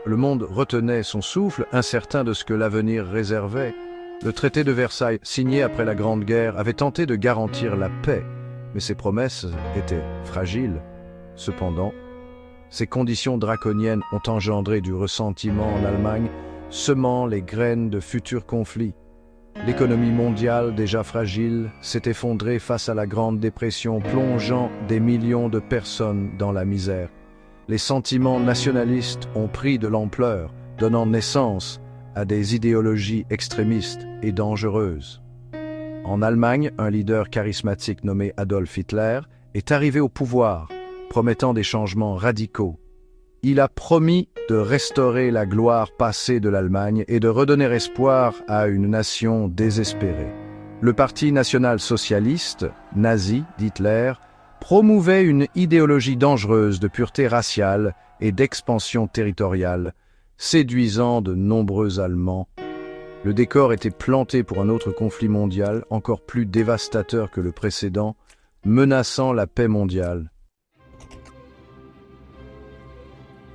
le monde retenait son souffle, incertain de ce que l'avenir réservait. Le traité de Versailles, signé après la Grande Guerre, avait tenté de garantir la paix, mais ses promesses étaient fragiles. Cependant, ces conditions draconiennes ont engendré du ressentiment en Allemagne, semant les graines de futurs conflits. L'économie mondiale, déjà fragile, s'est effondrée face à la Grande Dépression, plongeant des millions de personnes dans la misère. Les sentiments nationalistes ont pris de l'ampleur, donnant naissance à des idéologies extrémistes et dangereuses. En Allemagne, un leader charismatique nommé Adolf Hitler est arrivé au pouvoir, promettant des changements radicaux. Il a promis de restaurer la gloire passée de l'Allemagne et de redonner espoir à une nation désespérée. Le Parti national-socialiste, nazi d'Hitler, promouvait une idéologie dangereuse de pureté raciale et d'expansion territoriale, séduisant de nombreux Allemands. Le décor était planté pour un autre conflit mondial, encore plus dévastateur que le précédent, menaçant la paix mondiale.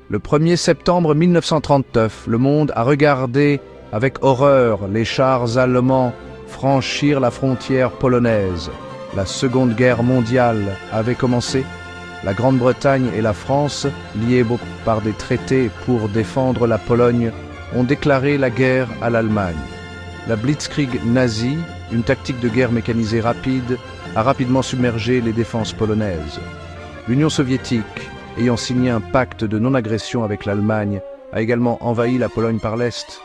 Le 1er septembre 1939, le monde a regardé avec horreur les chars allemands franchir la frontière polonaise. La Seconde Guerre mondiale avait commencé. La Grande-Bretagne et la France, liées par des traités pour défendre la Pologne, ont déclaré la guerre à l'Allemagne. La Blitzkrieg nazie, une tactique de guerre mécanisée rapide, a rapidement submergé les défenses polonaises. L'Union soviétique, ayant signé un pacte de non-agression avec l'Allemagne, a également envahi la Pologne par l'Est.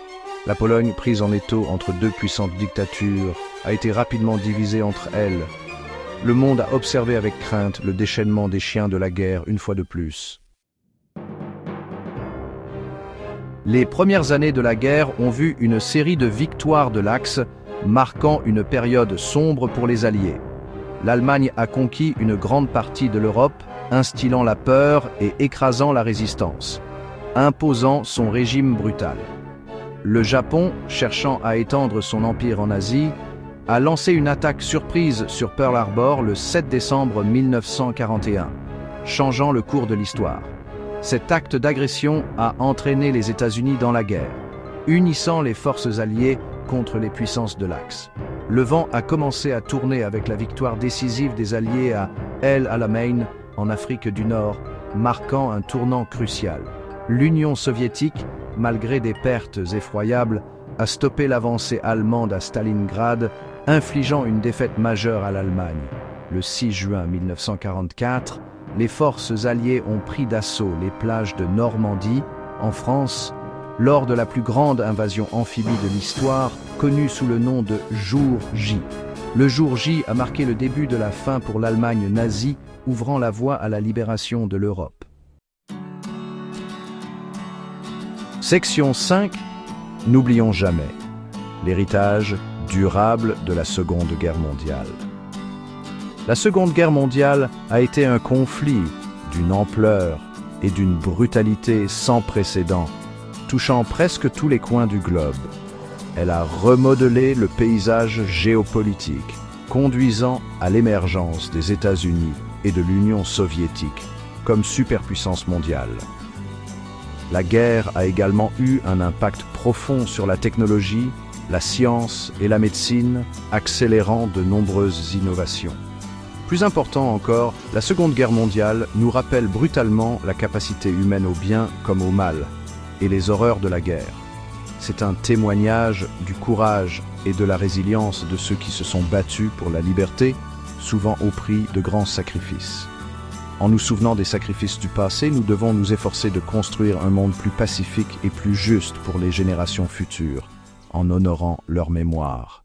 La Pologne, prise en étau entre deux puissantes dictatures, a été rapidement divisée entre elles. Le monde a observé avec crainte le déchaînement des chiens de la guerre une fois de plus. Les premières années de la guerre ont vu une série de victoires de l'Axe, marquant une période sombre pour les Alliés. L'Allemagne a conquis une grande partie de l'Europe, instillant la peur et écrasant la résistance, imposant son régime brutal. Le Japon, cherchant à étendre son empire en Asie, a lancé une attaque surprise sur Pearl Harbor le 7 décembre 1941, changeant le cours de l'histoire. Cet acte d'agression a entraîné les États-Unis dans la guerre, unissant les forces alliées contre les puissances de l'Axe. Le vent a commencé à tourner avec la victoire décisive des Alliés à El Alamein, en Afrique du Nord, marquant un tournant crucial. L'Union soviétique, malgré des pertes effroyables, a stoppé l'avancée allemande à Stalingrad, infligeant une défaite majeure à l'Allemagne. Le 6 juin 1944, les forces alliées ont pris d'assaut les plages de Normandie, en France, lors de la plus grande invasion amphibie de l'histoire, connue sous le nom de Jour J. Le Jour J a marqué le début de la fin pour l'Allemagne nazie, ouvrant la voie à la libération de l'Europe. Section 5. N'oublions jamais l'héritage durable de la Seconde Guerre mondiale. La Seconde Guerre mondiale a été un conflit d'une ampleur et d'une brutalité sans précédent, touchant presque tous les coins du globe. Elle a remodelé le paysage géopolitique, conduisant à l'émergence des États-Unis et de l'Union soviétique comme superpuissance mondiale. La guerre a également eu un impact profond sur la technologie, la science et la médecine, accélérant de nombreuses innovations. Plus important encore, la Seconde Guerre mondiale nous rappelle brutalement la capacité humaine au bien comme au mal, et les horreurs de la guerre. C'est un témoignage du courage et de la résilience de ceux qui se sont battus pour la liberté, souvent au prix de grands sacrifices. En nous souvenant des sacrifices du passé, nous devons nous efforcer de construire un monde plus pacifique et plus juste pour les générations futures, en honorant leur mémoire.